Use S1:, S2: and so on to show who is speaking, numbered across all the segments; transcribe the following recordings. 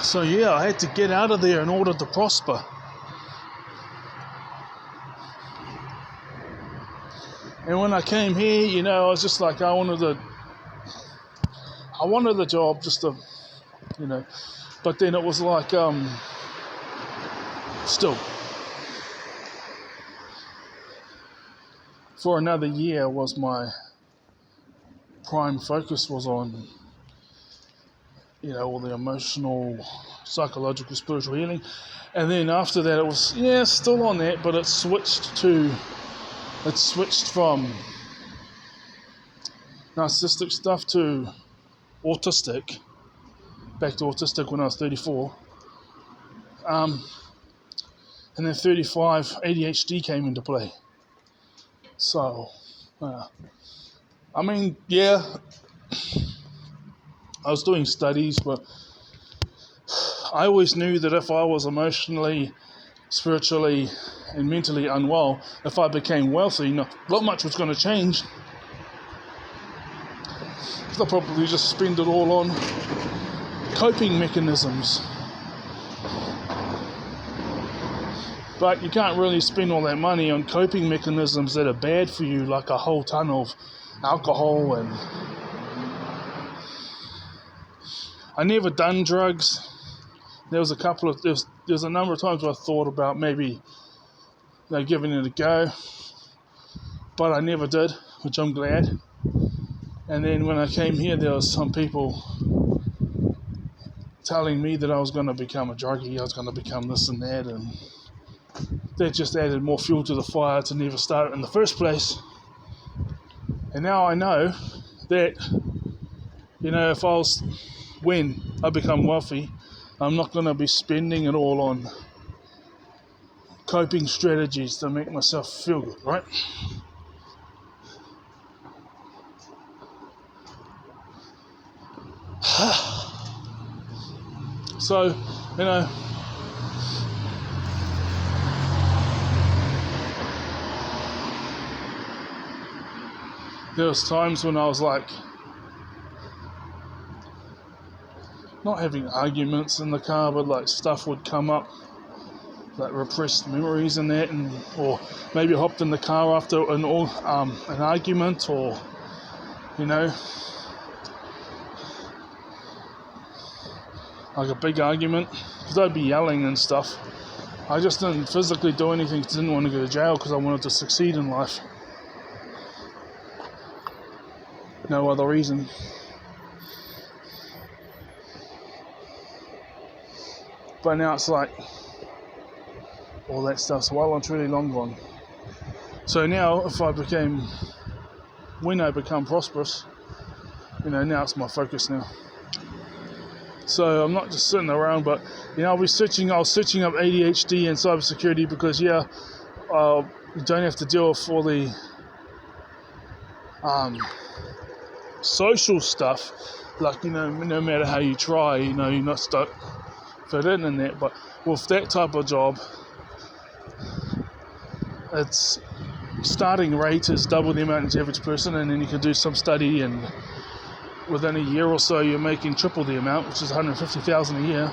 S1: So yeah, I had to get out of there in order to prosper. And when I came here, I was just like, I wanted the job just to, but then it was like, still, for another year was my prime focus was on, all the emotional, psychological, spiritual healing. And then after that, it was, still on that, but it switched from narcissistic stuff to autistic, back to autistic when I was 34. And then 35, ADHD came into play. So, I was doing studies, but I always knew that if I was emotionally, spiritually, and mentally unwell, if I became wealthy, not much was going to change. I'll probably just spend it all on coping mechanisms. But you can't really spend all that money on coping mechanisms that are bad for you, like a whole ton of alcohol. And I never done drugs. There's a number of times where I thought about maybe giving it a go, but I never did, which I'm glad. And then when I came here, there was some people telling me that I was going to become a druggie, I was going to become this and that, and that just added more fuel to the fire to never start it in the first place. And now I know that, when I become wealthy, I'm not going to be spending it all on coping strategies to make myself feel good, right? So, there was times when I was like, not having arguments in the car, but like stuff would come up, like repressed memories and that, or maybe I hopped in the car after an argument, or like a big argument, because I'd be yelling and stuff. I just didn't physically do anything, didn't want to go to jail because I wanted to succeed in life. No other reason. But now it's like, all that stuff's well and truly long gone. So now, when I become prosperous, now it's my focus now. So I'm not just sitting around, but I was searching up ADHD and cybersecurity because you don't have to deal with all the social stuff, like no matter how you try, you're not stuck fit in that. But with that type of job, its starting rate is double the amount as the average person, and then you can do some study, and within a year or so you're making triple the amount, which is $150,000 a year.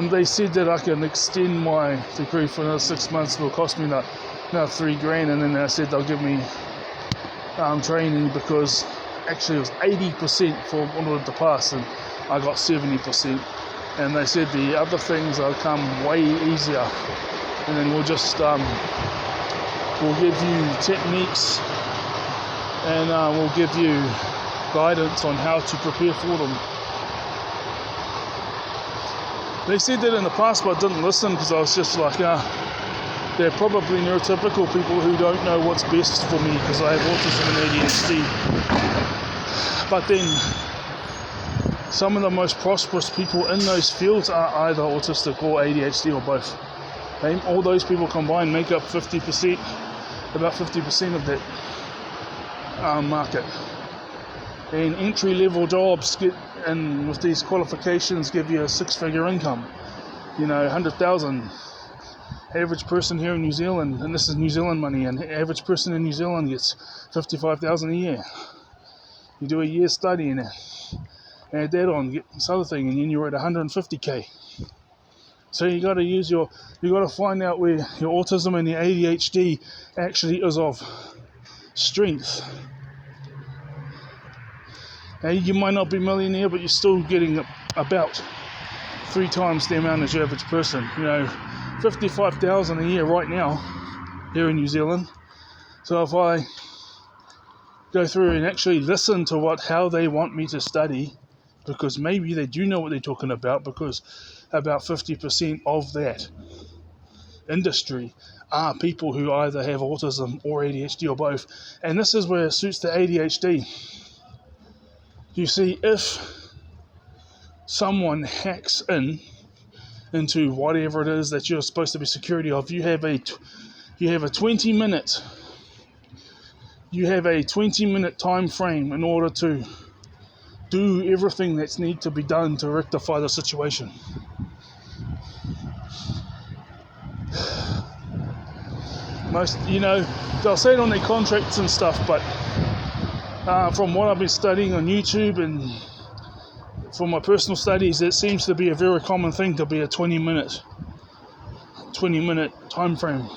S1: They said that I can extend my degree for another 6 months. It'll cost me another $3,000, and then they said they'll give me training, because actually it was 80% for in order to pass, and I got 70%. And they said the other things will come way easier, and then we'll just we'll give you techniques, and we'll give you guidance on how to prepare for them. They said that in the past, but I didn't listen, because I was just like, they're probably neurotypical people who don't know what's best for me, because I have autism and ADHD. But then some of the most prosperous people in those fields are either autistic or ADHD or both. All those people combined make up about 50% of that market. And entry-level jobs with these qualifications give you a six-figure income. 100,000. Average person here in New Zealand, and this is New Zealand money, and average person in New Zealand gets 55,000 a year. You do a year's study in it, add that on, get this other thing, and then you're at 150k. So you got to find out where your autism and your ADHD actually is of strength. Now, you might not be a millionaire, but you're still getting about 3 times the amount as your average person. 55,000 a year right now here in New Zealand. So if I go through and actually listen to how they want me to study, because maybe they do know what they're talking about, because about 50% of that industry are people who either have autism or ADHD or both. And this is where it suits the ADHD. You see, if someone hacks into whatever it is that you're supposed to be security of, you have a 20-minute time frame in order to do everything that's need to be done to rectify the situation. Most, they'll say it on their contracts and stuff, but from what I've been studying on YouTube and from my personal studies, it seems to be a very common thing to be a 20-minute time frame.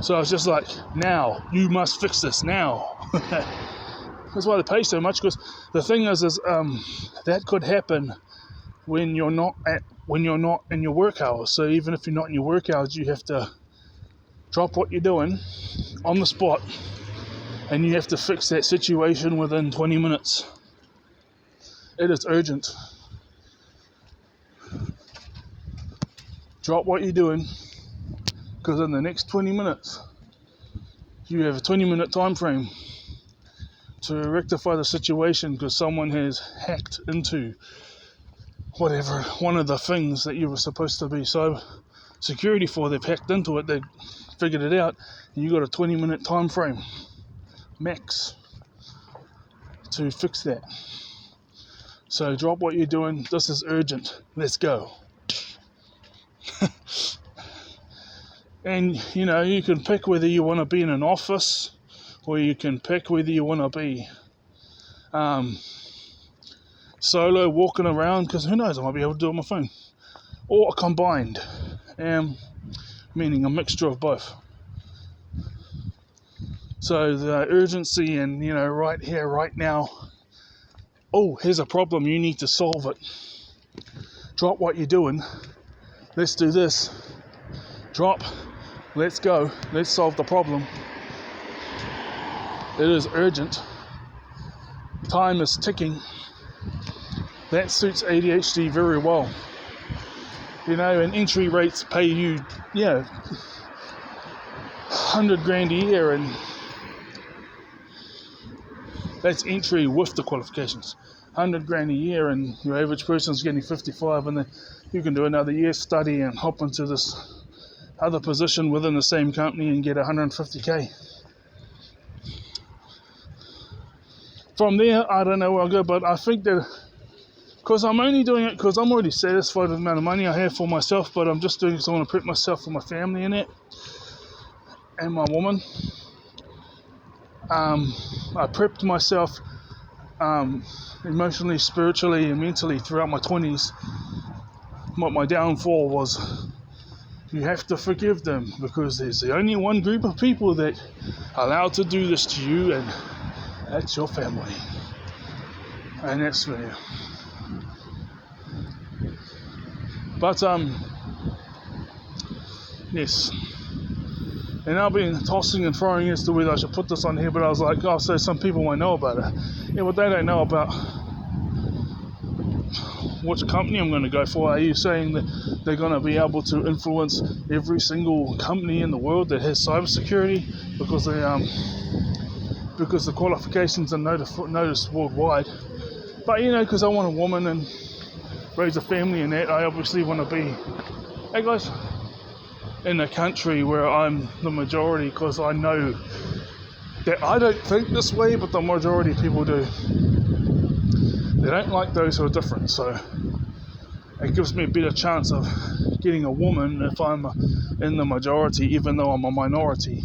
S1: So I was just like, now, you must fix this now. That's why they pay so much, because the thing is that could happen when you're not in your work hours. So even if you're not in your work hours, you have to drop what you're doing on the spot, and you have to fix that situation within 20 minutes. It is urgent. Drop what you're doing, because in the next 20 minutes, you have a 20-minute time frame to rectify the situation, because someone has hacked into whatever, one of the things that you were supposed to be cyber security for. They've hacked into it, they've figured it out, and you got a 20-minute time frame max to fix that. So drop what you're doing. This is urgent. Let's go. And you can pick whether you want to be in an office, or you can pick whether you want to be solo walking around, because who knows, I might be able to do it on my phone, or combined, meaning a mixture of both. So the urgency and, right here, right now, oh, here's a problem, you need to solve it. Drop what you're doing. Let's do this. Drop. Let's go. Let's solve the problem. It is urgent. Time is ticking. That suits ADHD very well. And entry rates pay you, 100 grand a year, and that's entry with the qualifications. 100 grand a year, and your average person's getting 55, and then you can do another year study and hop into this other position within the same company and get 150k. From there, I don't know where I'll go, but I think that because I'm only doing it because I'm already satisfied with the amount of money I have for myself, but I'm just doing it because I want to prep myself for my family in it and my woman. I prepped myself emotionally, spiritually, and mentally throughout my 20s. What my downfall was, you have to forgive them, because there's the only one group of people that are allowed to do this to you, and that's your family. And that's me. But yes. And I've been tossing and throwing as to whether I should put this on here, but I was like, oh, so some people might know about it. Yeah, but they don't know about which company I'm going to go for. Are you saying that they're going to be able to influence every single company in the world that has cybersecurity because the qualifications are noticed worldwide? But because I want a woman and raise a family and that, I obviously want to be, hey guys, in a country where I'm the majority, because I know that I don't think this way, but the majority of people do. They don't like those who are different, so it gives me a better chance of getting a woman if I'm in the majority, even though I'm a minority.